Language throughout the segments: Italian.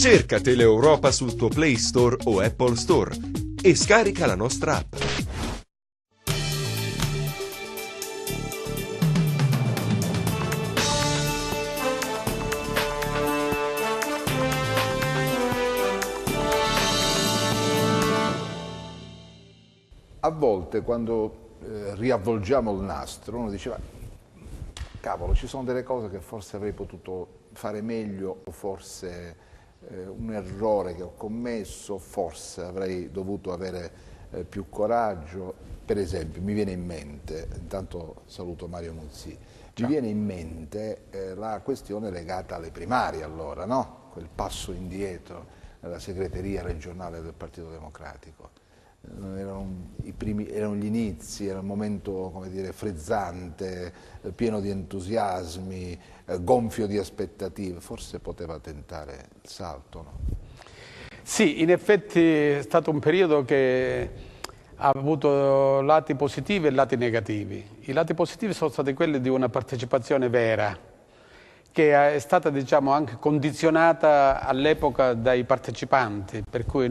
Cerca Teleeuropa sul tuo Play Store o Apple Store e scarica la nostra app. A volte quando riavvolgiamo il nastro uno diceva cavolo, ci sono delle cose che forse avrei potuto fare meglio o forse un errore che ho commesso, forse avrei dovuto avere più coraggio. Per esempio mi viene in mente, intanto saluto Mario Muzzi, mi viene in mente la questione legata alle primarie allora, no? Quel passo indietro nella segreteria regionale del Partito Democratico. Erano gli inizi, era un momento, come dire, frizzante, pieno di entusiasmi, gonfio di aspettative, forse poteva tentare il salto, no? Sì, in effetti è stato un periodo che ha avuto lati positivi e lati negativi. I lati positivi sono stati quelli di una partecipazione vera, che è stata, diciamo, anche condizionata all'epoca dai partecipanti, per cui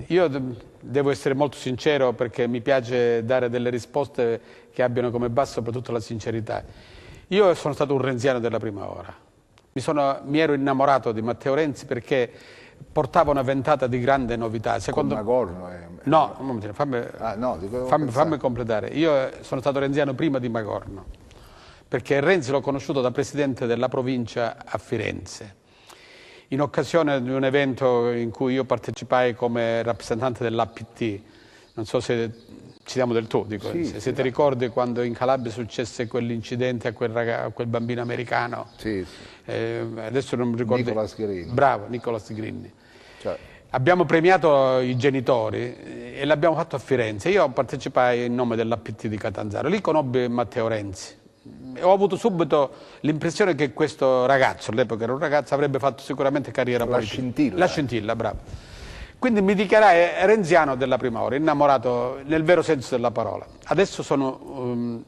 io devo essere molto sincero perché mi piace dare delle risposte che abbiano come base soprattutto la sincerità. Io sono stato un renziano della prima ora. Mi ero innamorato di Matteo Renzi perché portava una ventata di grande novità. Con Magorno? No, fammi completare. Io sono stato renziano prima di Magorno, perché Renzi l'ho conosciuto da presidente della provincia a Firenze, in occasione di un evento in cui io partecipai come rappresentante dell'APT. Non so se ci diamo del tu, dico, sì, se ti ricordi quando in Calabria successe quell'incidente a quel bambino americano. Sì. Adesso non mi ricordo. Nicolas Grini. Bravo, Nicolas Grini. Cioè. Abbiamo premiato i genitori e l'abbiamo fatto a Firenze. Io partecipai in nome dell'APT di Catanzaro. Lì conobbi Matteo Renzi. Ho avuto subito l'impressione che questo ragazzo, all'epoca era un ragazzo, avrebbe fatto sicuramente carriera politica. Scintilla. La scintilla, bravo. Quindi mi dichiarai renziano della prima ora, innamorato nel vero senso della parola. Adesso sono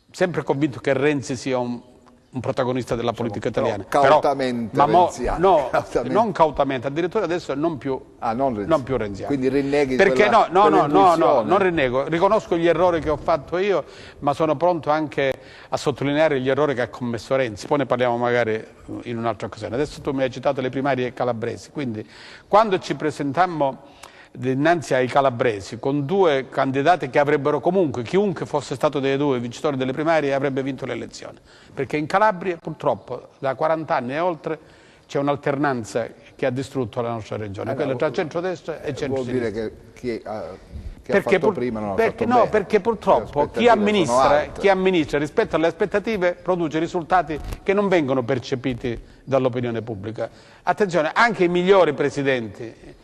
sempre convinto che Renzi sia un protagonista della politica italiana. Cautamente renziano. Cautamente. Non cautamente, addirittura adesso non più renziano. Quindi rinneghi perché no, non rinnego, riconosco gli errori che ho fatto io, ma sono pronto anche a sottolineare gli errori che ha commesso Renzi. Poi ne parliamo magari in un'altra occasione. Adesso tu mi hai citato le primarie calabresi, quindi quando ci presentammo dinanzi ai calabresi con due candidati che avrebbero comunque, chiunque fosse stato dei due vincitori delle primarie avrebbe vinto le elezioni, perché in Calabria purtroppo da 40 anni e oltre c'è un'alternanza che ha distrutto la nostra regione, quella tra centrodestra e centrosinistra. Vuol dire che ha fatto prima non ha fatto no, bene. Perché purtroppo chi amministra rispetto alle aspettative produce risultati che non vengono percepiti dall'opinione pubblica. Attenzione, anche i migliori presidenti.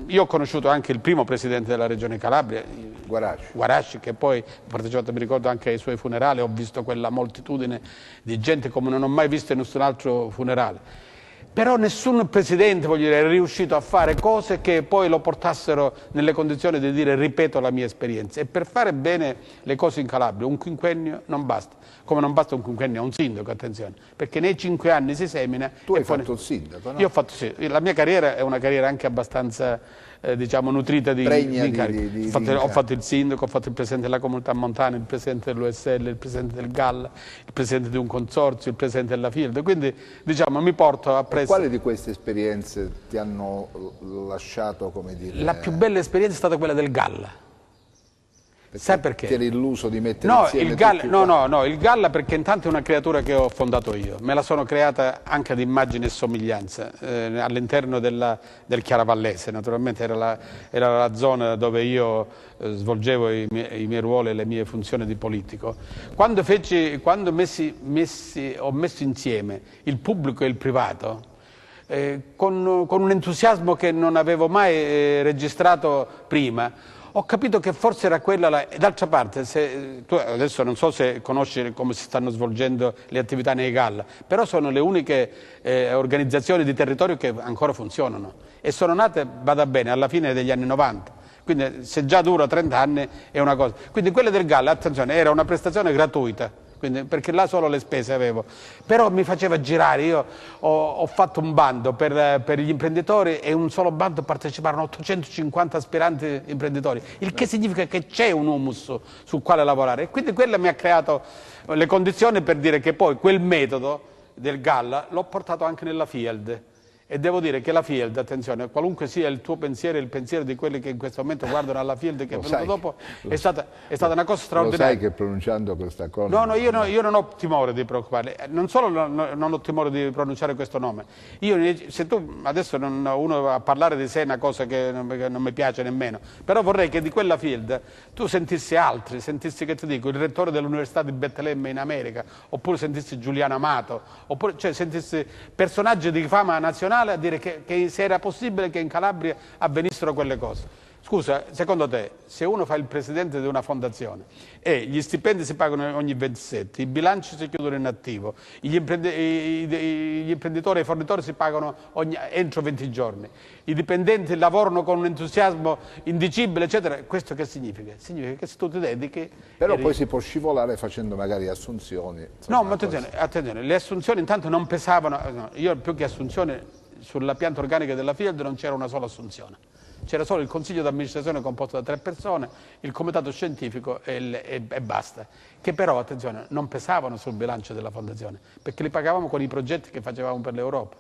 Io ho conosciuto anche il primo presidente della regione Calabria, Guarasci, che poi ho partecipato, mi ricordo, anche ai suoi funerali, ho visto quella moltitudine di gente come non ho mai visto in nessun altro funerale. Però nessun presidente, voglio dire, è riuscito a fare cose che poi lo portassero nelle condizioni di dire ripeto la mia esperienza. E per fare bene le cose in Calabria un quinquennio non basta, come non basta un quinquennio a un sindaco, attenzione, perché nei 5 anni si semina. Tu hai fatto il sindaco, no? Io ho fatto sì, la mia carriera è una carriera anche abbastanza diciamo nutrita di incarichi. Ho fatto il sindaco, ho fatto il presidente della comunità montana, il presidente dell'USL, il presidente del GAL, il presidente di un consorzio, il presidente della FILD, quindi diciamo mi porto a preso. Quali di queste esperienze ti hanno lasciato, come dire... La più bella esperienza è stata quella del GAL. Sai perché? Ti eri illuso di mettere insieme il GAL perché intanto è una creatura che ho fondato io, me la sono creata anche ad immagine e somiglianza all'interno del Chiaravallese, naturalmente era la zona dove io svolgevo i miei ruoli e le mie funzioni di politico. Quando ho messo insieme il pubblico e il privato, con un entusiasmo che non avevo mai registrato prima, ho capito che forse era quella e d'altra parte, tu adesso non so se conosci come si stanno svolgendo le attività nei GAL, però sono le uniche organizzazioni di territorio che ancora funzionano e sono nate, vada bene, alla fine degli anni 90. Quindi se già dura 30 anni è una cosa. Quindi quella del GAL, attenzione, era una prestazione gratuita, quindi, perché là solo le spese avevo. Però mi faceva girare, io ho fatto un bando per gli imprenditori e un solo bando parteciparono 850 aspiranti imprenditori, il che significa che c'è un humus sul quale lavorare. E quindi quello mi ha creato le condizioni per dire che poi quel metodo del Galla l'ho portato anche nella Field. E devo dire che la Field, attenzione, qualunque sia il tuo pensiero e il pensiero di quelli che in questo momento guardano alla Field che è venuto dopo, è stata una cosa straordinaria. Lo sai che pronunciando questa cosa... No, io non ho timore di preoccupare, non solo non ho timore di pronunciare questo nome, se tu adesso uno va a parlare di sé è una cosa che non mi piace nemmeno, però vorrei che di quella Field tu sentissi altri, sentissi, che ti dico, il rettore dell'Università di Betlemme in America, oppure sentissi Giuliano Amato, oppure sentissi personaggi di fama nazionale a dire che se era possibile che in Calabria avvenissero quelle cose. Scusa, secondo te, se uno fa il presidente di una fondazione e gli stipendi si pagano ogni 27, i bilanci si chiudono in attivo, gli imprenditori e i fornitori si pagano entro 20 giorni, i dipendenti lavorano con un entusiasmo indicibile, eccetera, questo che significa? Significa che se tu ti dedichi... Però poi si può scivolare facendo magari assunzioni. Insomma, no, ma attenzione, le assunzioni intanto non pesavano, no, io più che assunzioni, sulla pianta organica della Field non c'era una sola assunzione. C'era solo il consiglio d'amministrazione composto da 3 persone, il comitato scientifico e basta, che però, attenzione, non pesavano sul bilancio della fondazione, perché li pagavamo con i progetti che facevamo per l'Europa.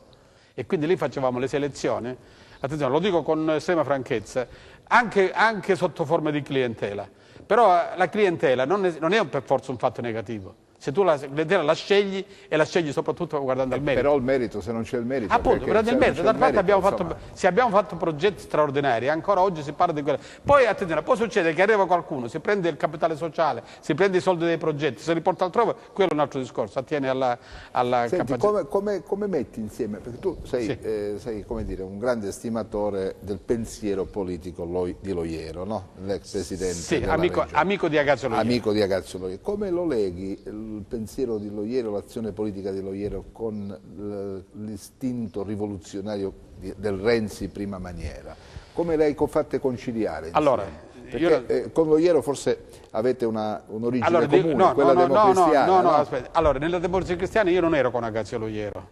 E quindi lì facevamo le selezioni, attenzione, lo dico con estrema franchezza, anche sotto forma di clientela. Però la clientela non è per forza un fatto negativo. Se tu la clientela la scegli e la scegli soprattutto guardando al merito. Però il merito, se non c'è il merito... Appunto, guardando il merito, d'altra parte abbiamo fatto progetti straordinari, ancora oggi si parla di quello. Poi attenzione, poi succede che arriva qualcuno, si prende il capitale sociale, si prende i soldi dei progetti, si riporta altrove, quello è un altro discorso, attiene alla Senti, capacità. come metti insieme, perché tu sei come dire, un grande estimatore del pensiero politico di Loiero, no? L'ex presidente della Regione. Amico di Agazio Loiero. Amico di Agazio Loiero. Come lo leghi il pensiero di Loiero, l'azione politica di Loiero con l'istinto rivoluzionario del Renzi prima maniera? Come le hai fatte conciliare? Allora, perché con Loiero forse avete un'origine comune, quella democristiana. No, aspetta. Allora, nella Democrazia Cristiana io non ero con Agazio Loiero.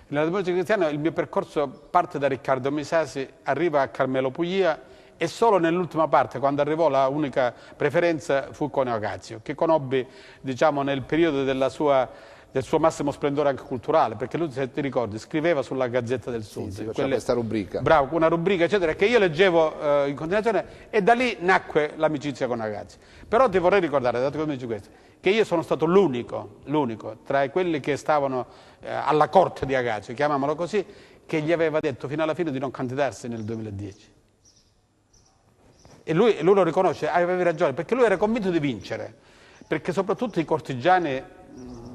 Nella Democrazia Cristiana il mio percorso parte da Riccardo Misasi, arriva a Carmelo Puglia, e solo nell'ultima parte, quando arrivò, la unica preferenza fu con Agazio, che conobbi, diciamo, nel periodo del suo massimo splendore anche culturale, perché lui, se ti ricordi, scriveva sulla Gazzetta del Sud. Sì, questa rubrica. Bravo, una rubrica, eccetera, che io leggevo in continuazione, e da lì nacque l'amicizia con Agazio. Però ti vorrei ricordare, dato che tu mi dici questo, che io sono stato l'unico tra quelli che stavano alla corte di Agazio, chiamiamolo così, che gli aveva detto fino alla fine di non candidarsi nel 2010. E lui lo riconosce, avevi ragione, perché lui era convinto di vincere, perché soprattutto i cortigiani,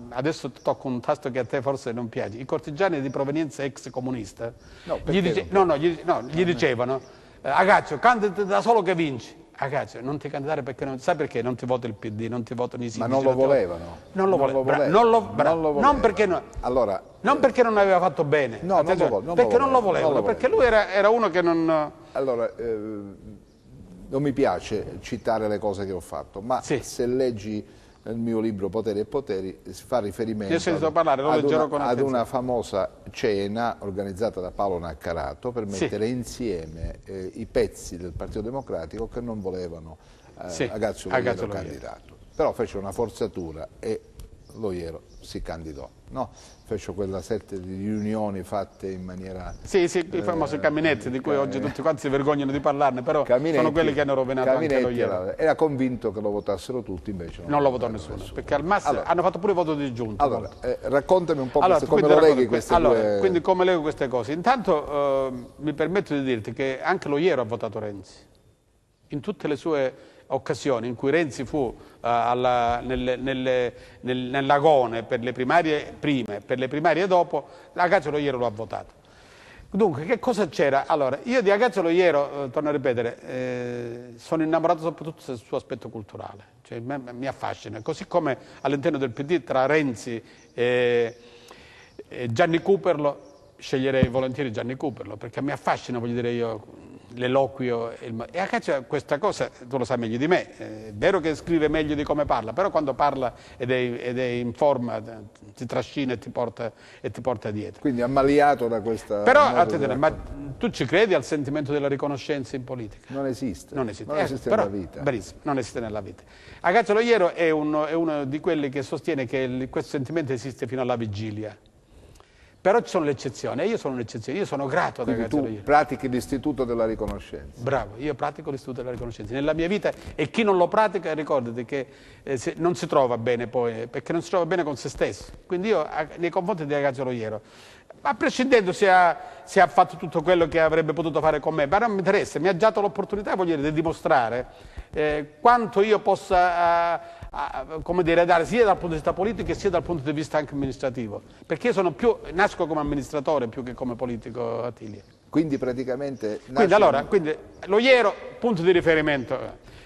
adesso tocco un tasto che a te forse non piace, i cortigiani di provenienza ex comunista, gli dicevano, Agazio, candidati da solo che vinci. Agazio, non ti candidare perché sai perché non ti vota il PD, non ti votano i sindaci. Ma non lo volevano? Non lo volevano. Non perché non aveva fatto bene, perché non lo volevano, perché lui era uno che non... Allora, non mi piace citare le cose che ho fatto, ma se leggi nel mio libro Poteri e Poteri si fa riferimento ad una famosa cena organizzata da Paolo Naccarato per mettere insieme i pezzi del Partito Democratico che non volevano Agazio Loiero candidato. Però fece una forzatura e Loiero si candidò. No? Fece quella serie di riunioni fatte in maniera... Sì, i famosi caminetti di cui oggi tutti quanti si vergognano di parlarne, però sono quelli che hanno rovinato anche Loiero. Era convinto che lo votassero tutti, invece non lo votò nessuno, perché al massimo hanno fatto pure voto disgiunto. Allora, raccontami un po' come lo leghi queste due... Quindi come leggo queste cose? Intanto mi permetto di dirti che anche Loiero ha votato Renzi. In tutte le sue occasioni in cui Renzi fu nell'agone per le primarie prime, per le primarie dopo, Agazio Loiero lo ha votato. Dunque, che cosa c'era? Allora, io di Agazio Loiero, torno a ripetere, sono innamorato soprattutto del suo aspetto culturale, cioè mi affascina, così come all'interno del PD tra Renzi e Gianni Cooperlo, sceglierei volentieri Gianni Cooperlo, perché mi affascina, voglio dire io, l'eloquio. E Acacio questa cosa, tu lo sai meglio di me, è vero che scrive meglio di come parla, però quando parla ed è in forma ti trascina e ti porta dietro. Quindi ammaliato da questa... Però, attenzione, ma tu ci credi al sentimento della riconoscenza in politica? Non esiste. Non esiste, Nella vita. Benissimo, non esiste nella vita. Acacio Loiero è uno di quelli che sostiene che questo sentimento esiste fino alla vigilia. Però ci sono le eccezioni, e io sono un'eccezione, io sono grato ad Quindi Acacio tu Loiero. pratichi l'istituto della riconoscenza. Bravo, io pratico l'istituto della riconoscenza nella mia vita, e chi non lo pratica ricordati che non si trova bene poi, perché non si trova bene con se stesso. Quindi io nei confronti di Acacio Loiero, a prescindendo se ha fatto tutto quello che avrebbe potuto fare con me, ma non mi interessa, mi ha dato l'opportunità, voglio dire, di dimostrare quanto io possa come dire, dare sia dal punto di vista politico sia dal punto di vista anche amministrativo, perché io nasco come amministratore più che come politico, Attilio. Quindi praticamente... Quindi Loiero, punto di riferimento.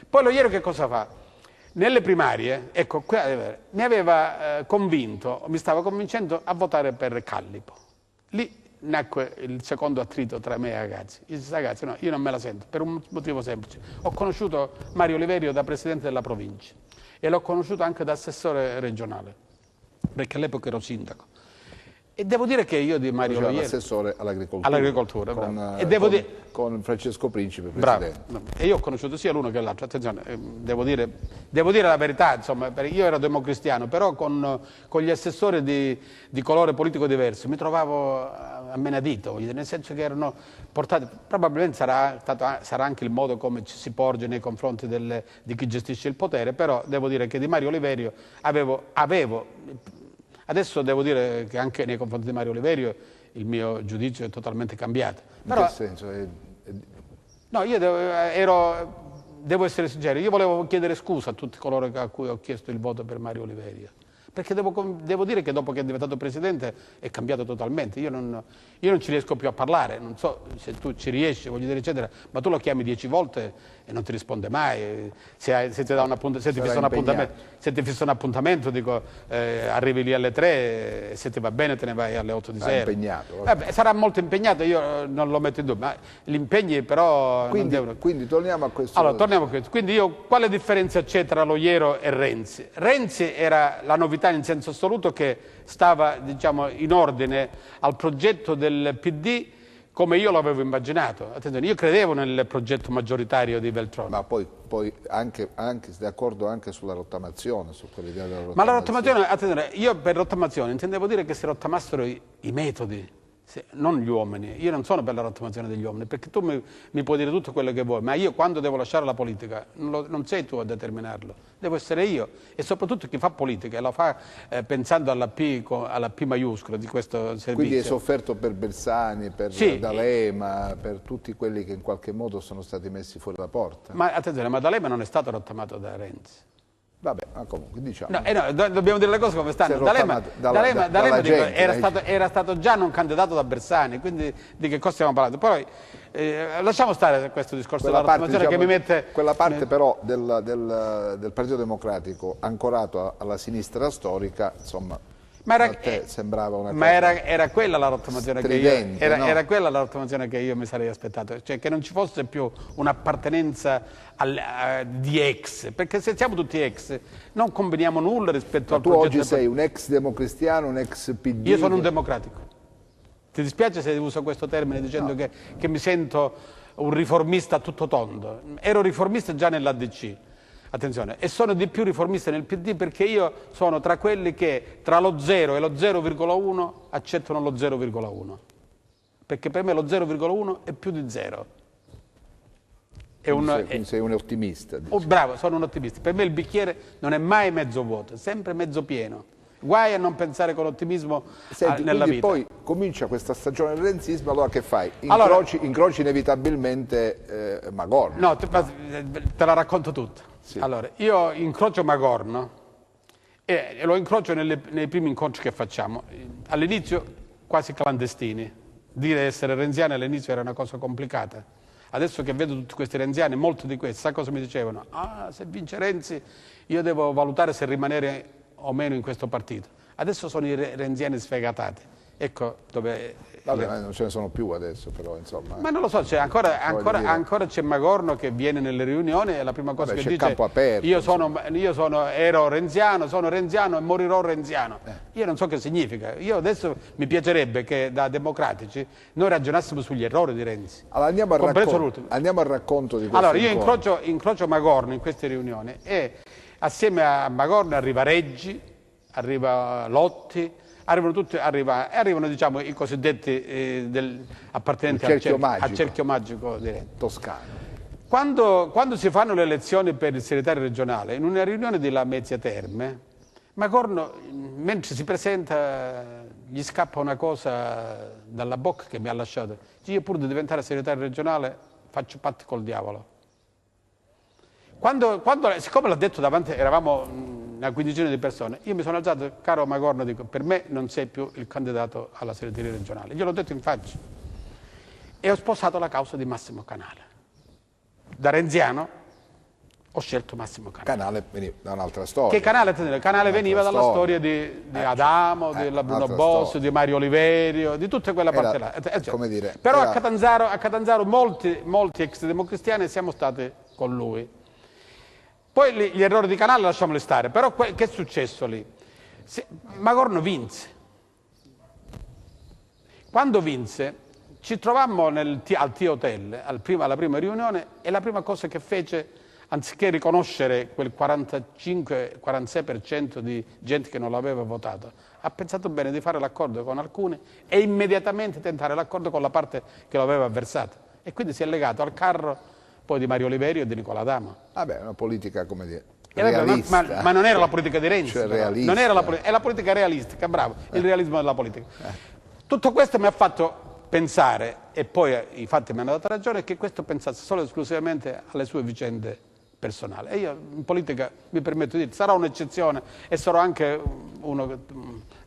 Poi Loiero che cosa fa? Nelle primarie, ecco, mi aveva convinto, mi stava convincendo a votare per Callipo. Lì nacque il secondo attrito tra me e Agazzi. Io disse, ragazzi, no, io non me la sento, per un motivo semplice. Ho conosciuto Mario Oliverio da presidente della provincia e l'ho conosciuto anche da assessore regionale, perché all'epoca ero sindaco. E devo dire che io di Mario Loiero... assessore all'agricoltura. All'agricoltura, bravo. Con Francesco Principe, presidente. Bravo. E io ho conosciuto sia l'uno che l'altro. Attenzione, devo dire la verità, insomma, io ero democristiano, però con gli assessori di colore politico diverso mi trovavo ammenadito, nel senso che erano portati... Probabilmente sarà anche il modo come ci si porge nei confronti di chi gestisce il potere, però devo dire che di Mario Oliverio avevo adesso devo dire che anche nei confronti di Mario Oliverio il mio giudizio è totalmente cambiato. Però, in che senso? No, io devo essere sincero, io volevo chiedere scusa a tutti coloro a cui ho chiesto il voto per Mario Oliverio. Perché devo dire che dopo che è diventato presidente è cambiato totalmente. Io non ci riesco più a parlare, non so se tu ci riesci, voglio dire, eccetera, ma tu lo chiami 10 volte e non ti risponde mai. Se ti fissa un appuntamento, dico arrivi lì alle 3, se ti va bene te ne vai alle 8 di sera. È impegnato. Sarà molto impegnato, io non lo metto in dubbio, ma gli impegni però quindi, non devono... Quindi torniamo a questo... Allora, torniamo a questo. Quindi quale differenza c'è tra Loiero e Renzi? Renzi era la novità in senso assoluto, che stava, diciamo, in ordine al progetto del PD come io l'avevo immaginato. Attenzione, io credevo nel progetto maggioritario di Veltroni. Ma poi anche d'accordo anche sulla rottamazione, su quell'idea della rottamazione. Ma la rottamazione, attenzione, io per rottamazione intendevo dire che si rottamassero i metodi, non gli uomini. Io non sono per la rottamazione degli uomini, perché tu mi puoi dire tutto quello che vuoi, ma io quando devo lasciare la politica non sei tu a determinarlo, devo essere io, e soprattutto chi fa politica e lo fa pensando alla P maiuscola di questo servizio. Quindi hai sofferto per Bersani, per D'Alema, per tutti quelli che in qualche modo sono stati messi fuori la porta. Ma attenzione, ma D'Alema non è stato rottamato da Renzi. Vabbè, ma comunque diciamo... No, dobbiamo dire le cose come stanno. D'Alema era stato già non candidato da Bersani, quindi di che cosa stiamo parlando? Poi lasciamo stare questo discorso della rottamazione, diciamo, che mi mette... Quella parte però del Partito Democratico ancorato alla sinistra storica, insomma... Ma sembrava una cosa era quella la rottamazione stridente, no? Era quella la rottamazione che io mi sarei aspettato, cioè che non ci fosse più un'appartenenza di ex, perché se siamo tutti ex non combiniamo nulla rispetto al progetto. Tu oggi sei un ex democristiano, un ex PD? Io sono un democratico. Ti dispiace se uso questo termine dicendo che mi sento un riformista a tutto tondo? Ero riformista già nell'ADC. Attenzione, e sono di più riformista nel PD perché io sono tra quelli che tra lo 0 e lo 0,1 accettano lo 0,1. Perché per me lo 0,1 è più di 0. Quindi sei un ottimista. Bravo, sono un ottimista. Per me il bicchiere non è mai mezzo vuoto, è sempre mezzo pieno. Guai a non pensare con ottimismo nella vita. Poi comincia questa stagione del renzismo, allora che fai? Incroci inevitabilmente Magorno. No, te la racconto tutta. Sì. Allora, io incrocio Magorno e lo incrocio nei primi incontri che facciamo. All'inizio quasi clandestini. Dire essere renziani all'inizio era una cosa complicata. Adesso che vedo tutti questi renziani, molti di questi, sai cosa mi dicevano? Se vince Renzi io devo valutare se rimanere o meno in questo partito. Adesso sono i renziani sfegatati, Ecco dove... Vabbè, ma non ce ne sono più adesso, però insomma. Ma non lo so, ancora c'è Magorno che viene nelle riunioni e la prima cosa Vabbè, che c'è dice: campo aperto, ero renziano, sono renziano e morirò renziano. Io non so che significa. Io adesso mi piacerebbe che da democratici noi ragionassimo sugli errori di Renzi. Allora andiamo al racconto di questo. Allora io incrocio Magorno in queste riunioni e assieme a Magorno arriva Reggi, arriva Lotti. Arrivano diciamo, i cosiddetti appartenenti al cerchio magico di Renzi. Toscano. Quando si fanno le elezioni per il segretario regionale, in una riunione di Lamezia Terme, Magorno, mentre si presenta, gli scappa una cosa dalla bocca che mi ha lasciato. Dice: io pur di diventare segretario regionale faccio patti col diavolo. Siccome l'ha detto davanti, eravamo una quindicina di persone, io mi sono alzato: caro Magorno, dico, per me non sei più il candidato alla segreteria regionale. Gliel'ho detto in faccia. E ho sposato la causa di Massimo Canale. Da renziano ho scelto Massimo Canale. Canale veniva da un'altra storia. Che Canale veniva dalla storia di Adamo, della Bruno Bossi, di Mario Oliverio, di tutta quella parte là. Come dire, però a Catanzaro molti ex democristiani siamo stati con lui. Poi gli errori di Canale lasciamoli stare, però che è successo lì? Magorno vinse. Quando vinse ci trovammo al T-Hotel alla prima riunione e la prima cosa che fece, anziché riconoscere quel 45-46% di gente che non l'aveva votato, ha pensato bene di fare l'accordo con alcuni e immediatamente tentare l'accordo con la parte che lo aveva avversato. E quindi si è legato al carro poi di Mario Oliverio e di Nicola Adamo. Vabbè, una politica, come dire, realista. Ma non era la politica di Renzi. Cioè realista. Non era è la politica realistica, bravo, il realismo della politica. Tutto questo mi ha fatto pensare, e poi i fatti mi hanno dato ragione, che questo pensasse solo e esclusivamente alle sue vicende personali. E io in politica mi permetto di dire, sarò un'eccezione e sarò anche uno,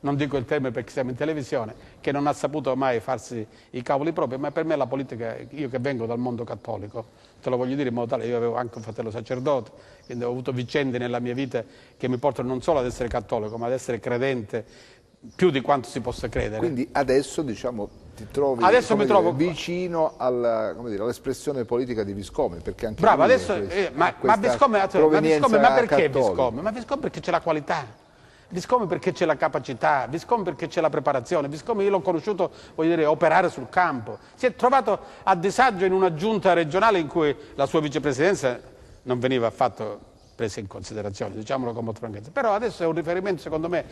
non dico il termine perché siamo in televisione, che non ha saputo mai farsi i cavoli propri, ma per me la politica, io che vengo dal mondo cattolico, te lo voglio dire in modo tale, io avevo anche un fratello sacerdote, quindi ho avuto vicende nella mia vita che mi portano non solo ad essere cattolico, ma ad essere credente più di quanto si possa credere. Quindi adesso, diciamo, ti trovi vicino all'espressione politica di Viscomi, perché anche bravo, adesso, ma Viscomi perché Viscomi? Ma Viscomi perché c'è la qualità. Viscomi perché c'è la capacità, Viscomi perché c'è la preparazione, Viscomi io l'ho conosciuto, voglio dire, operare sul campo. Si è trovato a disagio in una giunta regionale in cui la sua vicepresidenza non veniva affatto presa in considerazione, diciamolo con molta franchezza. Però adesso è un riferimento, secondo me,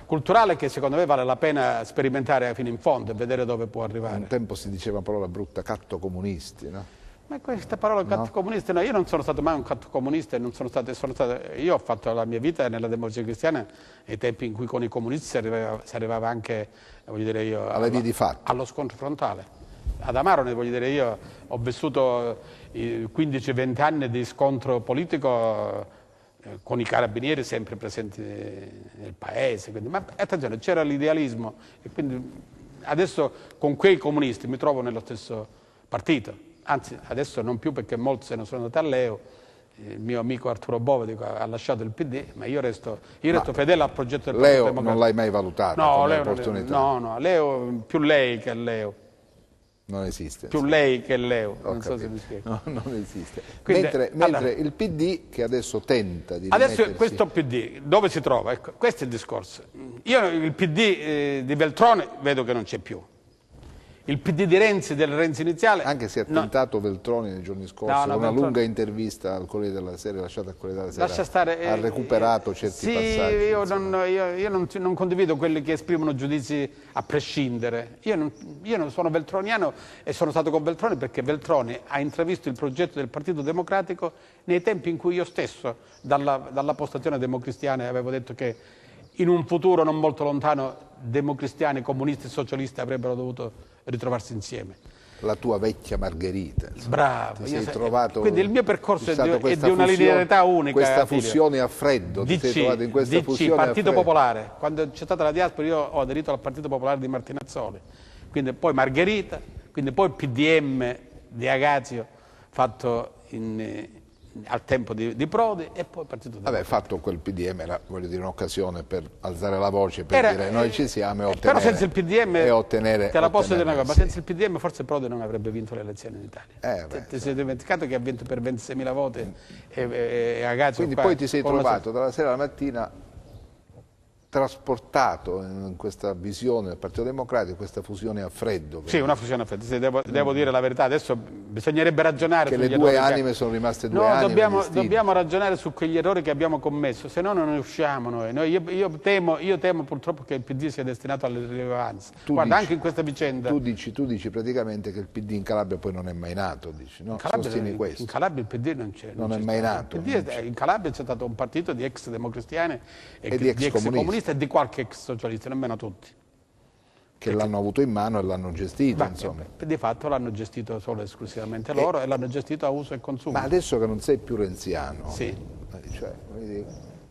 culturale che secondo me vale la pena sperimentare fino in fondo e vedere dove può arrivare. Un tempo si diceva una parola brutta, cattocomunisti, no? Ma questa parola cattocomunista, no, io non sono stato mai un cattocomunista, io ho fatto la mia vita nella Democrazia Cristiana ai tempi in cui con i comunisti si arrivava anche, voglio dire io, alla via di fatto, allo scontro frontale. Ad Amaro, voglio dire, io ho vissuto 15-20 anni di scontro politico con i carabinieri sempre presenti nel paese, quindi, ma attenzione, c'era l'idealismo e quindi adesso con quei comunisti mi trovo nello stesso partito. Anzi, adesso non più perché molti se ne sono andati a Leo, il mio amico Arturo Bove ha lasciato il PD, ma io resto fedele al progetto del Partito Democratico. Non l'hai mai valutato come opportunità? No, Leo più lei che Leo. Non esiste. Più lei che Leo, non so se mi spiego. No, non esiste. Quindi, mentre il PD che adesso tenta di adesso questo PD, dove si trova? Ecco, questo è il discorso. Io il PD di Veltroni vedo che non c'è più. Il PD di Renzi, del Renzi iniziale... Anche se ha tentato Veltroni nei giorni scorsi, una lunga intervista al Corriere della Sera, lasciata al Corriere della Sera, ha recuperato certi passaggi. Io non condivido quelli che esprimono giudizi a prescindere. Io non sono veltroniano e sono stato con Veltroni perché Veltroni ha intravisto il progetto del Partito Democratico nei tempi in cui io stesso, dalla postazione democristiana, avevo detto che in un futuro non molto lontano democristiani, comunisti e socialisti avrebbero dovuto ritrovarsi insieme. La tua vecchia Margherita. Bravo. Ti sei trovato, quindi il mio percorso è di una linearità unica. Questa fusione a freddo, ti sei trovato in questa fusione Partito a freddo. Popolare. Quando c'è stata la diaspora io ho aderito al Partito Popolare di Martinazzoli. Quindi poi Margherita, quindi poi il PDM di Agazio fatto al tempo di Prodi, e poi il Partito Democratico. Vabbè, fatto quel PDM era, voglio dire, un'occasione per alzare la voce, per dire noi ci siamo e ottenere. Però senza il PDM, te la posso dire una cosa, ma sì. senza il PDM forse Prodi non avrebbe vinto le elezioni in Italia. Ti sei dimenticato che ha vinto per 26.000 voti e Agazio. Quindi qua, poi ti sei trovato dalla sera alla mattina trasportato in questa visione del Partito Democratico, questa fusione a freddo. Sì, una fusione a freddo. Sì, devo dire la verità, adesso bisognerebbe ragionare che le due anime sono rimaste due anime dobbiamo ragionare su quegli errori che abbiamo commesso, se no non ne usciamo noi. Io temo purtroppo che il PD sia destinato all'irrilevanza. Guarda, anche in questa vicenda. Tu dici praticamente che il PD in Calabria poi non è mai nato, dici, no? Sostieni questo. In Calabria il PD non c'è. Non è mai nato. In Calabria c'è stato un partito di ex democristiani e di ex comunisti e di qualche ex socialista, nemmeno tutti. Che l'hanno avuto in mano e l'hanno gestito, insomma. Di fatto l'hanno gestito solo e esclusivamente loro e l'hanno gestito a uso e consumo. Ma adesso che non sei più renziano, sì. Cioè,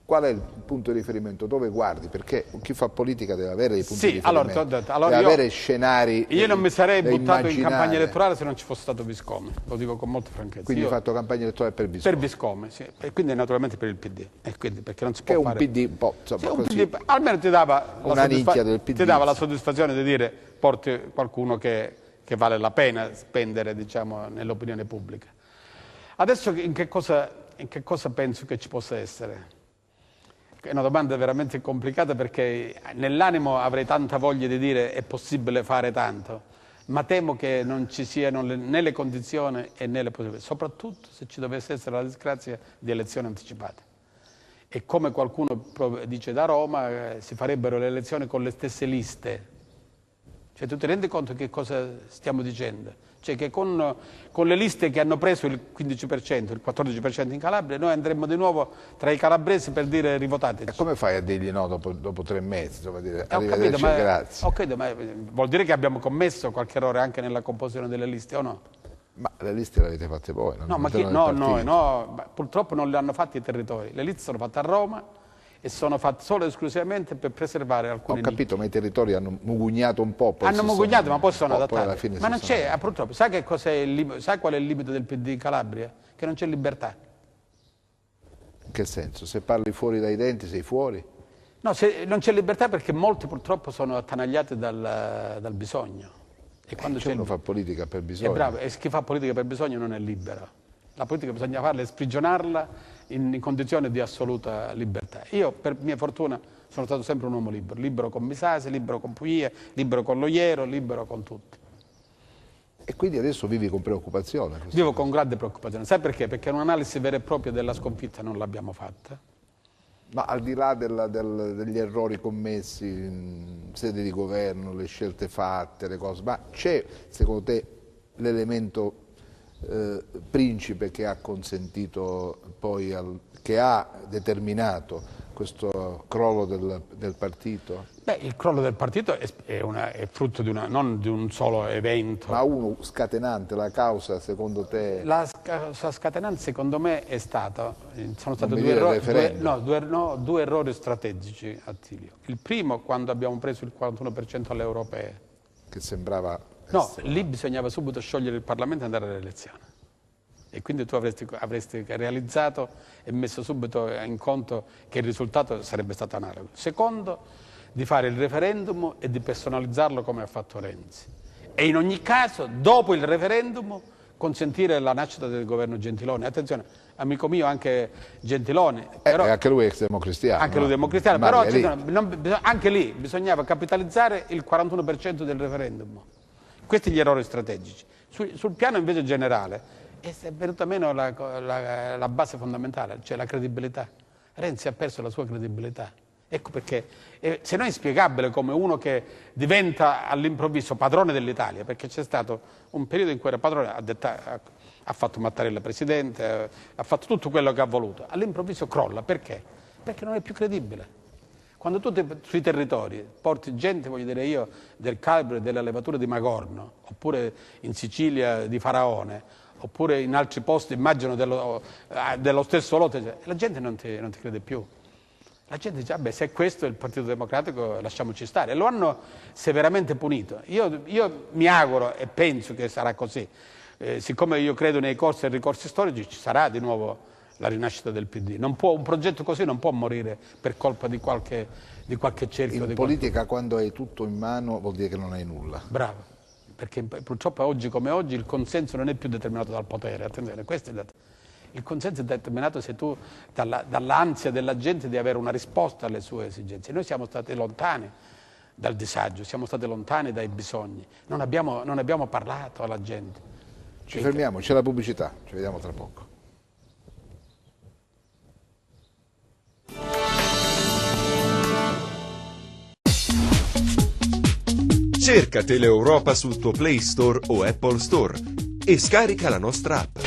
qual è il punto di riferimento? Dove guardi? Perché chi fa politica deve avere dei punti di riferimento, deve avere scenari. Io non mi sarei buttato in campagna elettorale se non ci fosse stato Viscomi, lo dico con molta franchezza. Quindi hai fatto campagna elettorale per Viscomi? Per Viscomi, sì. E quindi naturalmente per il PD. E quindi, perché non si può fare... un PD un po', insomma, sì, così, PD, almeno ti dava del PD, ti dava la soddisfazione di dire porti qualcuno che vale la pena spendere, diciamo, nell'opinione pubblica. Adesso in che cosa penso che ci possa essere? È una domanda veramente complicata perché nell'animo avrei tanta voglia di dire è possibile fare tanto, ma temo che non ci siano né le condizioni né le possibilità, soprattutto se ci dovesse essere la disgrazia di elezioni anticipate. E come qualcuno dice da Roma, si farebbero le elezioni con le stesse liste. Cioè, tu ti rendi conto che cosa stiamo dicendo? Cioè che con le liste che hanno preso il 15%, il 14% in Calabria, noi andremmo di nuovo tra i calabresi per dire rivotateci. E come fai a dirgli no dopo 3 mesi? Insomma, dire, arrivederci e grazie. Ho capito, ma vuol dire che abbiamo commesso qualche errore anche nella composizione delle liste o no? Ma le liste le avete fatte voi? No, purtroppo non le hanno fatte i territori. Le liste sono fatte a Roma e sono fatte solo e esclusivamente per preservare alcuni. Ho capito, ma i territori hanno mugugnato un po'. Hanno mugugnato, ma poi sono adattati. Ma non c'è, purtroppo, sai qual è il limite del PD in Calabria? Che non c'è libertà. In che senso? Se parli fuori dai denti sei fuori? No, non c'è libertà perché molti purtroppo sono attanagliati dal bisogno. E quando uno fa politica per bisogno. È bravo, e chi fa politica per bisogno non è libero. La politica bisogna farla e sprigionarla in condizioni di assoluta libertà. Io, per mia fortuna, sono stato sempre un uomo libero. Libero con Misasi, libero con Puglia, libero con Loiero, libero con tutti. E quindi adesso vivi con preoccupazione? Vivo con grande preoccupazione. Sai perché? Perché un'analisi vera e propria della sconfitta non l'abbiamo fatta. Ma al di là degli errori commessi in sede di governo, le scelte fatte, le cose, ma c'è secondo te l'elemento principe che ha consentito poi, che ha determinato questo crollo del partito? Beh, il crollo del partito è frutto non di un solo evento. Ma uno scatenante, la causa secondo te? La causa scatenante secondo me sono stati due errori strategici, Attilio. Il primo quando abbiamo preso il 41% alle europee. Che sembrava... No, lì bisognava subito sciogliere il Parlamento e andare alle elezioni. E quindi tu avresti realizzato e messo subito in conto che il risultato sarebbe stato analogo. Secondo, di fare il referendum e di personalizzarlo come ha fatto Renzi. E in ogni caso, dopo il referendum, consentire la nascita del governo Gentiloni. Attenzione, amico mio, anche Gentiloni. Però, anche lui ex democristiano. Anche lui democristiano, però anche lì bisognava capitalizzare il 41% del referendum. Questi gli errori strategici. Sul piano invece generale è venuta meno la base fondamentale, cioè la credibilità. Renzi ha perso la sua credibilità. Ecco perché, se no è inspiegabile come uno che diventa all'improvviso padrone dell'Italia, perché c'è stato un periodo in cui era padrone, ha fatto Mattarella presidente, ha fatto tutto quello che ha voluto, all'improvviso crolla. Perché? Perché non è più credibile. Quando tu sui territori porti gente, voglio dire io, del calibro delle allevature di Magorno, oppure in Sicilia di Faraone, oppure in altri posti, immagino, dello stesso lotte, la gente non ti crede più. La gente dice, vabbè, se è questo il Partito Democratico lasciamoci stare. E lo hanno severamente punito. Io mi auguro e penso che sarà così. Siccome io credo nei corsi e ricorsi storici, ci sarà di nuovo la rinascita del PD. Un progetto così non può morire per colpa di qualche cerchio. In politica quando hai tutto in mano vuol dire che non hai nulla. Bravo, perché purtroppo oggi come oggi il consenso non è più determinato dal potere, attenzione, questo è il consenso è determinato se tu dall'ansia della gente di avere una risposta alle sue esigenze. Noi siamo stati lontani dal disagio, siamo stati lontani dai bisogni, non abbiamo parlato alla gente. Ci fermiamo, c'è la pubblicità, ci vediamo tra poco. Cerca Teleeuropa sul tuo Play Store o Apple Store e scarica la nostra app.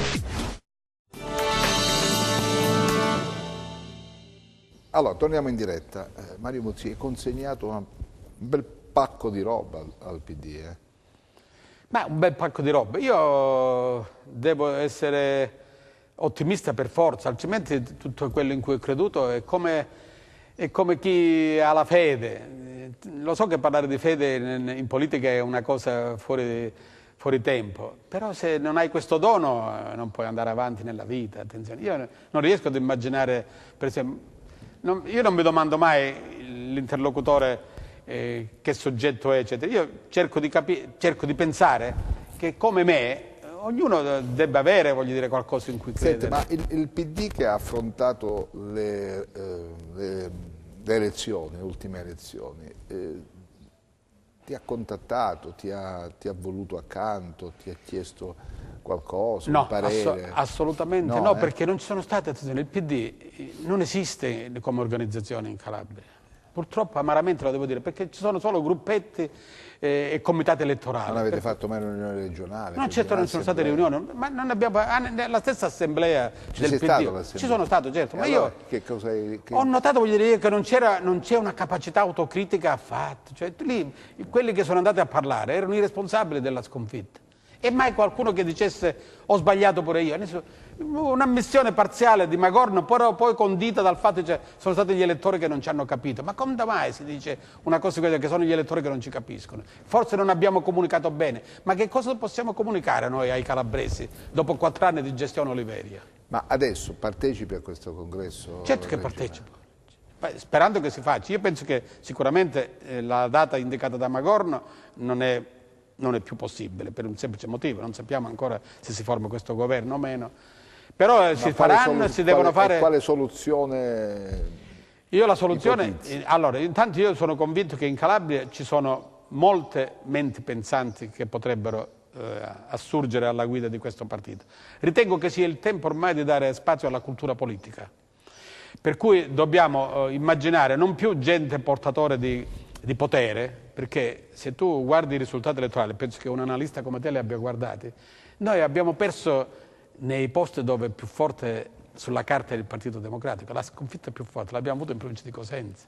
Allora, torniamo in diretta. Mario Muzzi, hai consegnato un bel pacco di roba al PD, Ma un bel pacco di roba. Io devo essere ottimista per forza, altrimenti tutto quello in cui ho creduto è come chi ha la fede. Lo so che parlare di fede in politica è una cosa fuori tempo, però se non hai questo dono non puoi andare avanti nella vita. Attenzione, io non riesco ad immaginare, per esempio, io non mi domando mai l'interlocutore che soggetto è, eccetera. Io cerco di pensare che come me ognuno debba avere, voglio dire, qualcosa in cui credere. Senti, ma il PD che ha affrontato le elezioni, le ultime elezioni, ti ha contattato, ti ha voluto accanto, ti ha chiesto qualcosa, no, un parere? Assolutamente no, perché non ci sono state, attenzione, il PD non esiste come organizzazione in Calabria. Purtroppo amaramente lo devo dire, perché ci sono solo gruppetti e comitati elettorali. Non avete fatto mai una riunione regionale? No, certo non ci sono state riunioni, ma non abbiamo, la stessa assemblea del PD. Ci sono stato, certo, ma allora, io ho notato, voglio dire, che non c'è una capacità autocritica affatto. Cioè, lì, quelli che sono andati a parlare erano i responsabili della sconfitta. E mai qualcuno che dicesse ho sbagliato pure io. Un'ammissione parziale di Magorno, però poi condita dal fatto che sono stati gli elettori che non ci hanno capito. Ma come mai si dice una cosa che sono gli elettori che non ci capiscono? Forse non abbiamo comunicato bene. Ma che cosa possiamo comunicare noi ai calabresi dopo 4 anni di gestione Oliveria? Ma adesso partecipi a questo congresso? Certo che partecipo, sperando che si faccia. Io penso che sicuramente la data indicata da Magorno non è più possibile, per un semplice motivo, non sappiamo ancora se si forma questo governo o meno, però si faranno, si devono fare... Quale soluzione? Io la soluzione... Allora, intanto io sono convinto che in Calabria ci sono molte menti pensanti che potrebbero assurgere alla guida di questo partito. Ritengo che sia il tempo ormai di dare spazio alla cultura politica, per cui dobbiamo immaginare non più gente portatore di potere, perché se tu guardi i risultati elettorali, penso che un analista come te li abbia guardati, noi abbiamo perso nei posti dove è più forte sulla carta del Partito Democratico, la sconfitta più forte l'abbiamo avuta in provincia di Cosenza.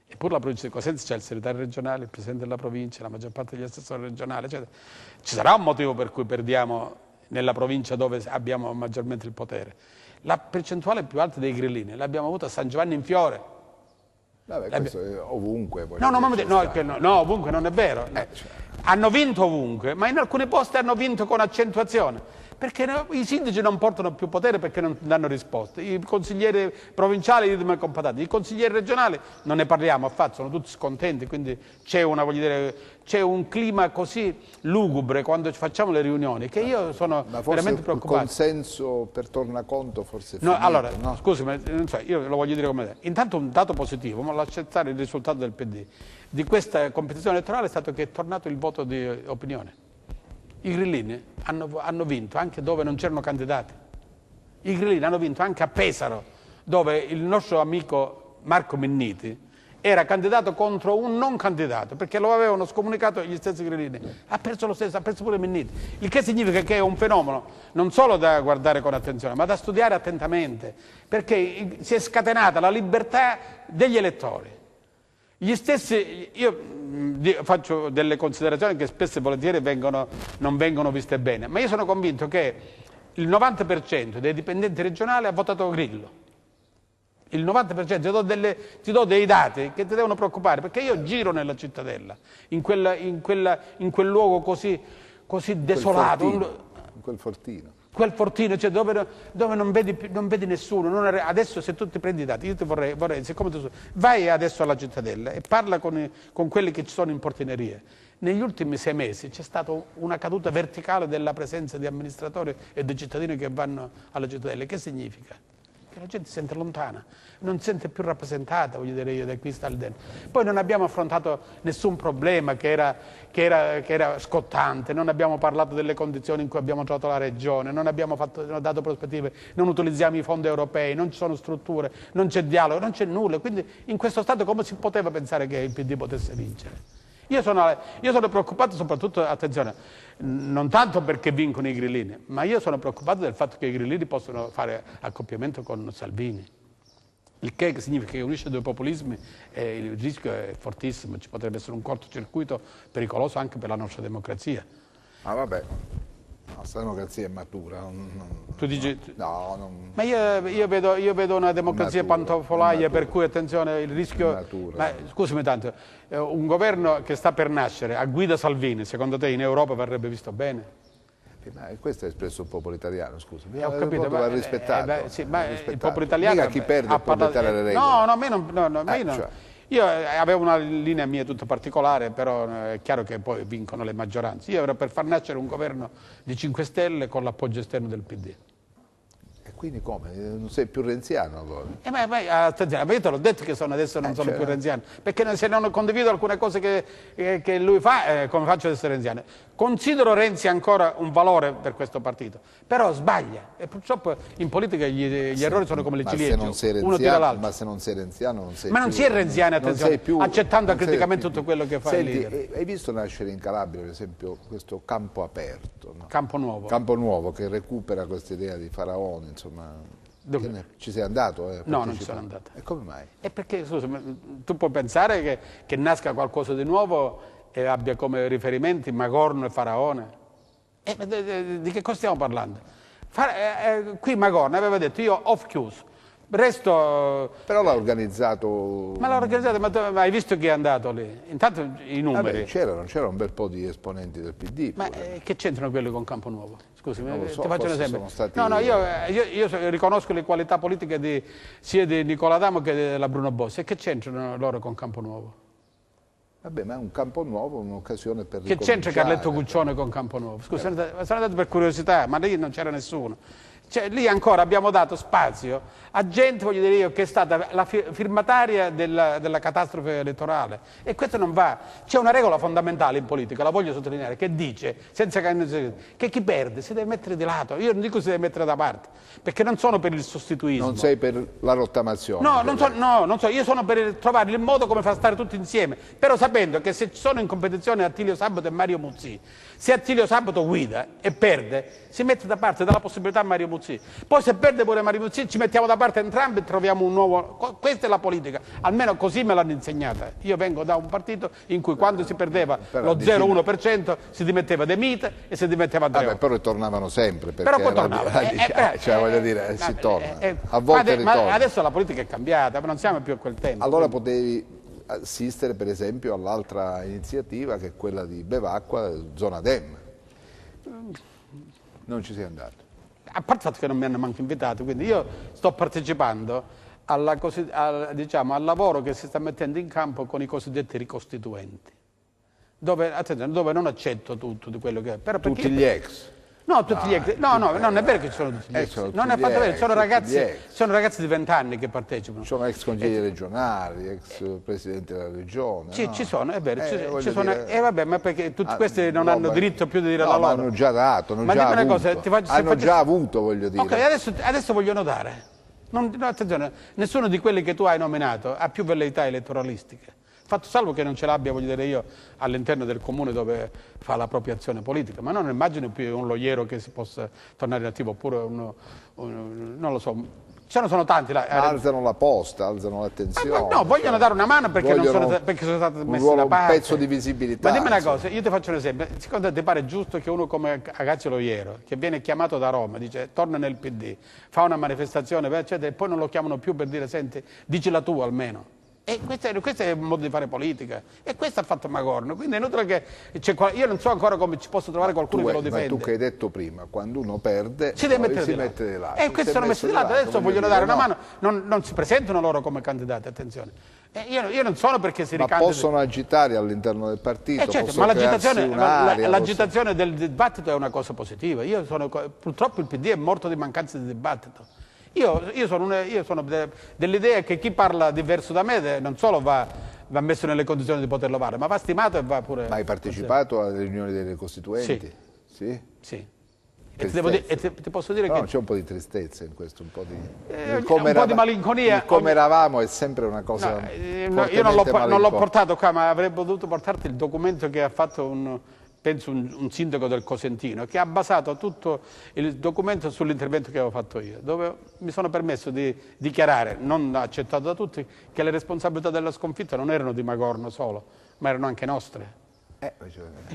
Eppure la provincia di Cosenza c'è il segretario regionale, il presidente della provincia, la maggior parte degli assessori regionali, eccetera. Ci sarà un motivo per cui perdiamo nella provincia dove abbiamo maggiormente il potere. La percentuale più alta dei grillini l'abbiamo avuta a San Giovanni in Fiore. Vabbè, questo è ovunque. No, ovunque non è vero. Hanno vinto ovunque, ma in alcuni posti hanno vinto con accentuazione. Perché i sindaci non portano più potere perché non danno risposte. I consiglieri provinciali idem compatati, i consiglieri regionali non ne parliamo affatto, sono tutti scontenti, quindi c'è un clima così lugubre quando facciamo le riunioni che io sono veramente preoccupato. Il consenso per tornaconto forse è finito. Allora, scusami, io lo voglio dire come te. Intanto un dato positivo, ma l'accettare il risultato del PD di questa competizione elettorale è stato che è tornato il voto di opinione. I grillini hanno vinto anche dove non c'erano candidati. I grillini hanno vinto anche a Pesaro, dove il nostro amico Marco Minniti era candidato contro un non candidato, perché lo avevano scomunicato gli stessi grillini. Ha perso lo stesso, ha perso pure Minniti. Il che significa che è un fenomeno non solo da guardare con attenzione, ma da studiare attentamente, perché si è scatenata la libertà degli elettori. Gli stessi, io faccio delle considerazioni che spesso e volentieri non vengono viste bene, ma io sono convinto che il 90% dei dipendenti regionali ha votato Grillo. Il 90%, ti do dei dati che ti devono preoccupare, perché io giro nella cittadella, in quel luogo così desolato. In quel fortino. quel fortino, cioè dove non vedi nessuno. Adesso se tu ti prendi i dati, io ti vorrei siccome tu vai adesso alla Cittadella e parla con quelli che ci sono in portineria. Negli ultimi 6 mesi c'è stata una caduta verticale della presenza di amministratori e di cittadini che vanno alla Cittadella. Che significa? Che la gente si sente lontana, non si sente più rappresentata, voglio dire io, da qui sta al dentro. Poi non abbiamo affrontato nessun problema che era scottante, non abbiamo parlato delle condizioni in cui abbiamo trovato la regione, non abbiamo dato prospettive, non utilizziamo i fondi europei, non ci sono strutture, non c'è dialogo, non c'è nulla. Quindi in questo stato come si poteva pensare che il PD potesse vincere? Io sono preoccupato soprattutto, attenzione, non tanto perché vincono i grillini, ma io sono preoccupato del fatto che i grillini possono fare accoppiamento con Salvini. Il che significa che unisce due populismi e il rischio è fortissimo, ci potrebbe essere un cortocircuito pericoloso anche per la nostra democrazia. Ah vabbè, la nostra democrazia è matura. Tu dici? No, non... Ma io vedo una democrazia pantofolaia, per cui attenzione, il rischio... Ma, scusami tanto, un governo che sta per nascere a guida Salvini, secondo te in Europa verrebbe visto bene? Ma questo è espresso il popolo italiano, scusa. Ho capito, va rispettato. Sì, ma il popolo italiano... Mica chi perde può dettare le regole. Io avevo una linea mia tutta particolare, però è chiaro che poi vincono le maggioranze. Io ero per far nascere un governo di 5 Stelle con l'appoggio esterno del PD. E quindi come? Non sei più renziano allora? Attenzione, io te l'ho detto che adesso non sono più renziano, perché se non condivido alcune cose che lui fa, come faccio ad essere renziano? Considero Renzi ancora un valore per questo partito, però sbaglia e purtroppo in politica gli errori sono come le ciliegie, uno tira l'altro. Ma se non sei renziano non sei Ma non più, si è renziano, attenzione, accettando acriticamente più. tutto quello che fa Senti, il leader. Hai visto nascere in Calabria, per esempio, questo campo aperto? No? Campo Nuovo. Campo Nuovo che recupera questa idea di faraoni, insomma. Ci sei andato? No, non ci sono andato. E come mai? È perché, scusa, tu puoi pensare che nasca qualcosa di nuovo e abbia come riferimenti Magorno e Faraone? Di che cosa stiamo parlando? Qui Magorno aveva detto io ho chiuso, resto... Però l'ha organizzato... Ma l'ha organizzato, ma hai visto chi è andato lì? Intanto i numeri... C'era un bel po' di esponenti del PD. Ma che c'entrano quelli con Campo Nuovo? Scusami, So, ti faccio un esempio. Stati... No, io riconosco le qualità politiche sia di Nicola Adamo che della Bruno Bossi. E che c'entrano loro con Campo Nuovo? Vabbè, ma è un Campo Nuovo, un'occasione per Che c'entra Carletto Guccione con Campo Nuovo? Scusa, sono andato per curiosità, ma lì non c'era nessuno. Cioè, lì ancora abbiamo dato spazio a gente, voglio dire io, che è stata la firmataria della catastrofe elettorale. E questo non va. C'è una regola fondamentale in politica, la voglio sottolineare, che dice, senza che chi perde si deve mettere di lato. Io non dico si deve mettere da parte, perché non sono per il sostituismo. Non sei per la rottamazione? No, non so, io sono per trovare il modo come far stare tutti insieme, però sapendo che se sono in competizione Attilio Sabato e Mario Muzzi, se Attilio Sabato guida e perde, si mette da parte dalla possibilità Mario Muzzi. Poi se perde pure Mario Muzzi ci mettiamo da parte entrambi e troviamo un nuovo... Questa è la politica, almeno così me l'hanno insegnata. Io vengo da un partito in cui quando si perdeva lo 0,1% si dimetteva De Mita e si dimetteva Andreotti. Però tornavano sempre, perché però poi tornavano. voglio dire, si torna. A volte ritorna. Ma adesso la politica è cambiata, non siamo più a quel tempo. Allora potevi assistere per esempio all'altra iniziativa che è quella di Bevacqua, zona Dem. Non ci sei andato. A parte il fatto che non mi hanno manco invitato, quindi io sto partecipando al lavoro che si sta mettendo in campo con i cosiddetti ricostituenti, dove non accetto tutto di quello che è. Però tutti gli ex? No, tutti gli ex. No, non è vero che ci sono tutti gli ex. Non è affatto vero, sono ragazzi di 20 anni che partecipano. Ci sono ex consiglieri regionali, ex presidenti della regione. Sì, no? ci sono, è vero. Vabbè, ma perché tutti questi non hanno diritto più di dire la loro? Ma hanno già dato, hanno già avuto, voglio dire. Ok, adesso vogliono dare. Attenzione, nessuno di quelli che tu hai nominato ha più velleità elettoralistiche. Fatto salvo che non ce l'abbia, voglio dire io, all'interno del comune dove fa la propria azione politica, ma non immagino più un loiero che si possa tornare attivo, oppure non lo so, sono tanti là. Alzano la posta, alzano l'attenzione. No, vogliono dare una mano perché sono stati messi da parte. Un pezzo di visibilità. Ma dimmi una cosa, io ti faccio un esempio, secondo te ti pare giusto che uno come Agazio Loiero, che viene chiamato da Roma, dice torna nel PD, fa una manifestazione, eccetera, e poi non lo chiamano più per dire senti, dicela tu almeno. E questo è un modo di fare politica. E questo ha fatto Magorno. Quindi è inutile che... io non so ancora come ci posso trovare qualcuno che lo difende. Ma tu che hai detto prima, quando uno perde, si mette di lato. E questi sono messi di lato. Adesso vogliono dare una mano. Non si presentano loro come candidati, attenzione. Io non sono perché si ricandidano. Ma possono agitare all'interno del partito, certo, ma l'agitazione del dibattito è una cosa positiva. Purtroppo il PD è morto di mancanza di dibattito. Io sono dell'idea che chi parla diverso da me non solo va messo nelle condizioni di poterlo fare, ma va stimato e va pure... Ma hai partecipato alle riunioni delle costituenti? Sì. Sì. Ti posso dire che... c'è un po' di tristezza in questo, un po' di... un po' di malinconia. Come eravamo è sempre una cosa... io non l'ho portato qua, ma avrei potuto portarti il documento che ha fatto penso un sindaco del Cosentino, che ha basato tutto il documento sull'intervento che avevo fatto io, dove mi sono permesso di dichiarare, non accettato da tutti, che le responsabilità della sconfitta non erano di Magorno solo, ma erano anche nostre.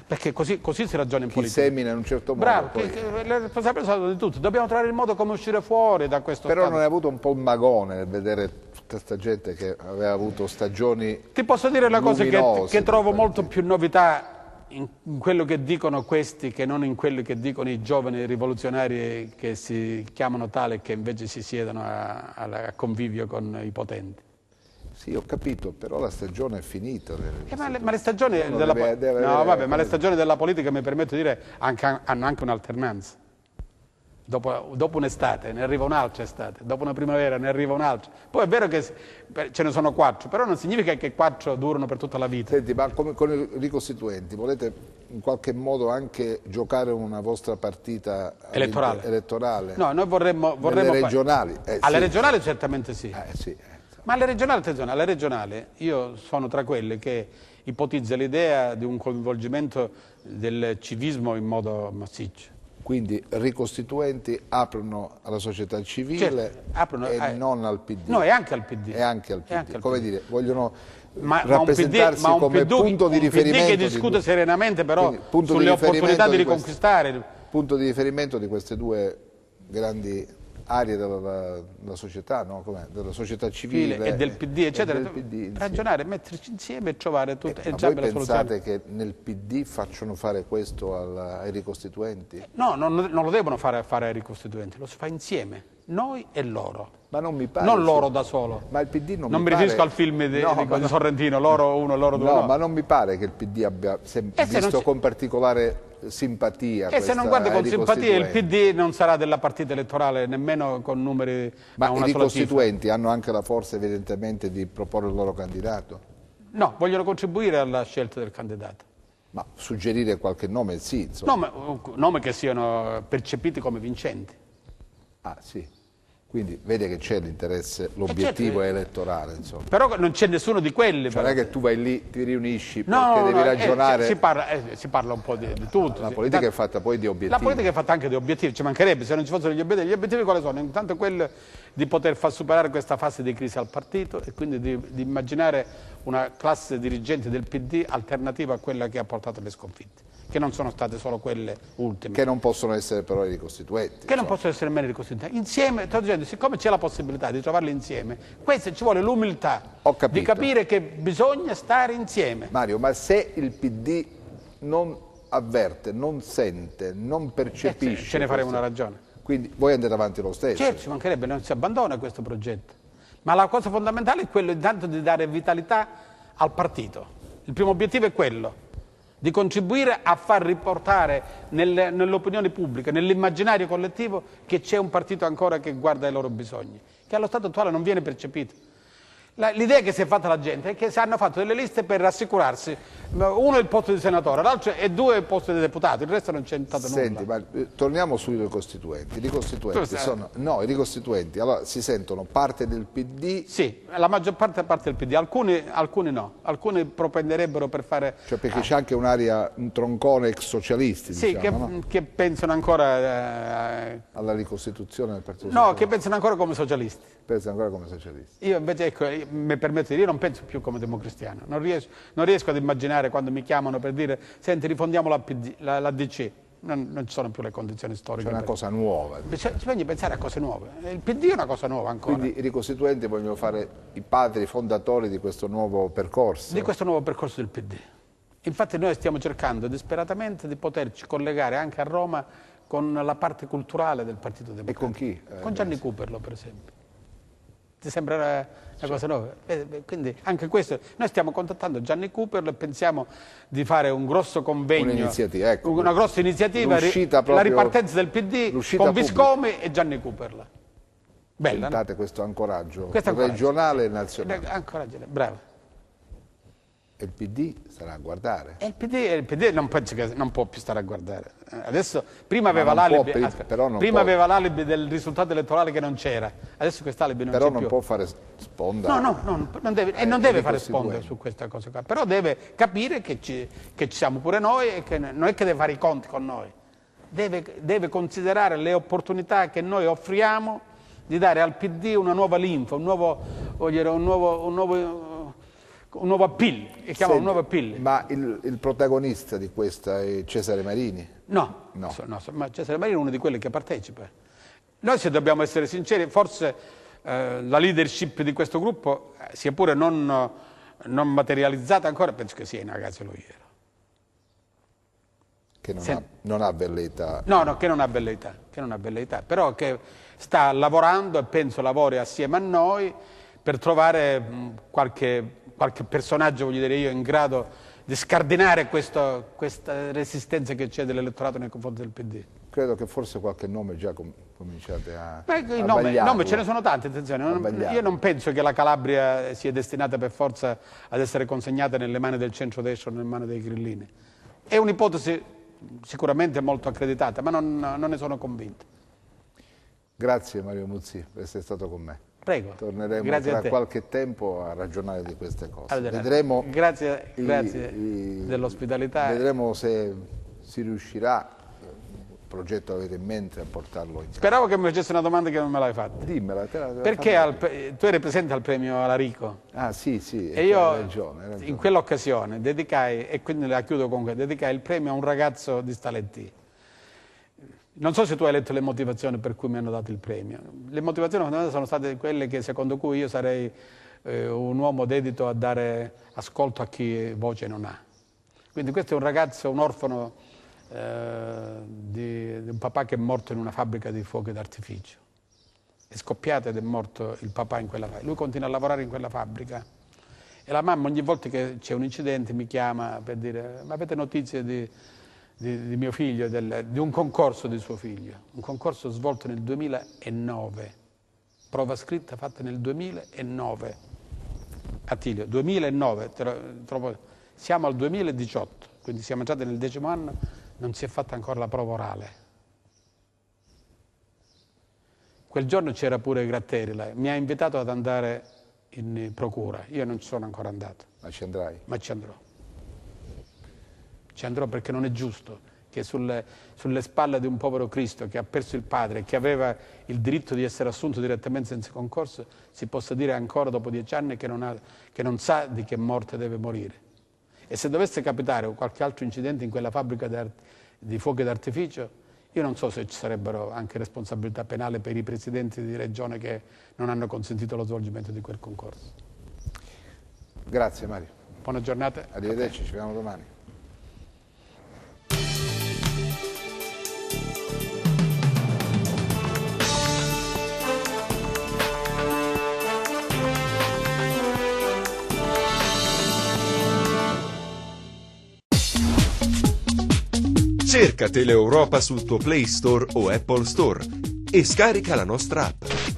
Perché così si ragiona in politica. Chi semina in un certo modo. Bravo, le responsabilità sono di tutti, dobbiamo trovare il modo come uscire fuori da questo Però stato. non hai avuto un po' un magone nel vedere tutta questa gente che aveva avuto stagioni... Ti posso dire una cosa che trovo molto più novità in quello che dicono questi che non in quello che dicono i giovani rivoluzionari che si chiamano tale e che invece si siedono a convivio con i potenti. Sì, ho capito, però la stagione è finita. Ma le stagioni ma le stagioni della politica, mi permetto di dire, hanno anche un'alternanza. Dopo un'estate ne arriva un'altra estate, dopo una primavera ne arriva un'altra. Poi è vero che ce ne sono 4, però non significa che 4 durano per tutta la vita. Senti, ma come con i ricostituenti, volete in qualche modo anche giocare una vostra partita elettorale? No, noi vorremmo regionali? Alle regionali certamente sì. Sì. Ma alle regionali, attenzione, alle regionali io sono tra quelle che ipotizza l'idea di un coinvolgimento del civismo in modo massiccio. Quindi ricostituenti aprono alla società civile, certo, non al PD. No, e anche al PD. E anche al PD. Come dire, vogliono rappresentarsi come punto di riferimento. Un PD che discute serenamente però sulle opportunità di riconquistare. Punto di riferimento di queste due grandi aree della società, no? Della società civile e del PD, eccetera. Ragionare, metterci insieme e trovare tutto. Ma voi pensate che nel PD facciano fare questo ai ricostituenti? No, non lo devono fare ai ricostituenti, lo si fa insieme, noi e loro. Ma non mi pare. Non loro da solo. Ma il PD non mi riferisco al film di Sorrentino, loro uno, loro due. No, ma non mi pare che il PD abbia sempre visto con particolare simpatia. E se non guarda con simpatia, il PD non sarà della partita elettorale nemmeno con numeri. Ma i ricostituenti hanno anche la forza evidentemente di proporre il loro candidato? No, vogliono contribuire alla scelta del candidato. Ma suggerire qualche nome sì, insomma. Nome che siano percepiti come vincenti. Ah sì. Quindi vede che c'è l'interesse, l'obiettivo è elettorale, insomma. Però non c'è nessuno di quelli. Cioè non è che tu vai lì, ti riunisci perché devi ragionare... Si parla un po' di tutto. La politica è fatta poi di obiettivi. La politica è fatta anche di obiettivi, ci mancherebbe se non ci fossero gli obiettivi. Gli obiettivi quali sono? Intanto quello di poter far superare questa fase di crisi al partito e quindi di immaginare una classe dirigente del PD alternativa a quella che ha portato le sconfitte, che non sono state solo quelle ultime. Che non possono essere però i ricostituenti. Che non possono essere nemmeno i ricostituenti. Insieme, sto dicendo, siccome c'è la possibilità di trovarli insieme, questo ci vuole l'umiltà di capire che bisogna stare insieme. Mario, ma se il PD non avverte, non sente, non percepisce... ce ne faremo una ragione. Quindi voi andate avanti lo stesso. Certo, ci mancherebbe, non si abbandona questo progetto. Ma la cosa fondamentale è quello intanto di dare vitalità al partito. Il primo obiettivo è quello, di contribuire a far riportare nell'opinione pubblica, nell'immaginario collettivo, che c'è un partito ancora che guarda ai loro bisogni, che allo stato attuale non viene percepito. L'idea che si è fatta la gente è che si hanno fatto delle liste per rassicurarsi, uno è il posto di senatore, l'altro e 2 è il posto di deputato, il resto non c'è stato nulla. Senti, ma torniamo sui ricostituenti. I ricostituenti allora si sentono parte del PD? Sì, la maggior parte del PD, alcuni no, alcuni propenderebbero per fare... Cioè perché c'è anche un'area, un troncone ex socialisti, sì, diciamo, che pensano ancora... alla ricostituzione del Partito No, Socialista. che pensano ancora come socialisti. Pensano ancora come socialisti. Io invece, ecco, mi permetto di dire, io non penso più come democristiano, non riesco ad immaginare quando mi chiamano per dire, senti, rifondiamo la DC. non ci sono più le condizioni storiche. C'è una cosa nuova. Bisogna pensare a cose nuove. Il PD è una cosa nuova ancora. Quindi i ricostituenti vogliono fare i padri fondatori di questo nuovo percorso? Di questo nuovo percorso del PD. Infatti noi stiamo cercando disperatamente di poterci collegare anche a Roma con la parte culturale del Partito Democratico. E con chi? Con Gianni Cooperlo, per esempio. Ti sembra una cosa nuova? Quindi anche questo, noi stiamo contattando Gianni Cooperlo e pensiamo di fare un grosso convegno, un'iniziativa, ecco, una grossa iniziativa, la ripartenza del PD con Viscomi e Gianni Cooperlo. Bella, Tentate, no? questo ancoraggio Questo regionale e nazionale. Ancoraggio, bravo. E il PD starà a guardare. E il PD non penso che non può più stare a guardare. Adesso prima aveva l'alibi del risultato elettorale che non c'era. Adesso quest'alibi non c'è più. Però non può fare sponda. No, non deve fare sponda su questa cosa qua. Però deve capire che ci siamo pure noi e che non è che deve fare i conti con noi. Deve considerare le opportunità che noi offriamo di dare al PD una nuova linfa, un nuovo appeal, un nuovo appeal. Ma il protagonista di questa è Cesare Marini? No, ma Cesare Marini è uno di quelli che partecipa. Noi, se dobbiamo essere sinceri, forse la leadership di questo gruppo, sia pure non materializzata ancora, penso che sia in Agazio Loiero. Che non ha velleità. No, che non ha velleità, però che sta lavorando e penso lavori assieme a noi per trovare qualche personaggio, voglio dire io, in grado di scardinare questa resistenza che c'è dell'elettorato nei confronti del PD. Credo che forse qualche nome già cominciate a nome ce ne sono tanti, attenzione. Io non penso che la Calabria sia destinata per forza ad essere consegnata nelle mani del centrodestra o nelle mani dei grillini. È un'ipotesi sicuramente molto accreditata, ma non ne sono convinto. Grazie Mario Muzzi per essere stato con me. Prego. Torneremo tra qualche tempo a ragionare di queste cose. Allora, vedremo grazie dell'ospitalità. Vedremo se si riuscirà, il progetto avete in mente, a portarlo in casa. Speravo che mi facesse una domanda che non me l'hai fatta. Dimmela. Perché tu eri presente al premio Alarico? Ah sì, e io hai ragione. In quell'occasione dedicai, e quindi la chiudo con questo, dedicai il premio a un ragazzo di Staletti. Non so se tu hai letto le motivazioni per cui mi hanno dato il premio. Le motivazioni sono state quelle che secondo cui io sarei un uomo dedito a dare ascolto a chi voce non ha. Quindi questo è un ragazzo, un orfano di un papà che è morto in una fabbrica di fuochi d'artificio. È scoppiato ed è morto il papà in quella fabbrica. Lui continua a lavorare in quella fabbrica e la mamma ogni volta che c'è un incidente mi chiama per dire: ma avete notizie di mio figlio, di un concorso di suo figlio, un concorso svolto nel 2009, prova scritta fatta nel 2009, Attilio, 2009, siamo al 2018, quindi siamo già nel 10° anno, non si è fatta ancora la prova orale. Quel giorno c'era pure Gratteri, mi ha invitato ad andare in procura, io non ci sono ancora andato. Ma ci andrai? Ma ci andrò. Ci andrò perché non è giusto che sulle spalle di un povero Cristo che ha perso il padre, che aveva il diritto di essere assunto direttamente senza concorso, si possa dire ancora dopo 10 anni che non sa di che morte deve morire. E se dovesse capitare qualche altro incidente in quella fabbrica di fuochi d'artificio, io non so se ci sarebbero anche responsabilità penali per i presidenti di regione che non hanno consentito lo svolgimento di quel concorso. Grazie Mario. Buona giornata. Arrivederci, ci vediamo domani. Cerca Teleeuropa sul tuo Play Store o Apple Store e scarica la nostra app.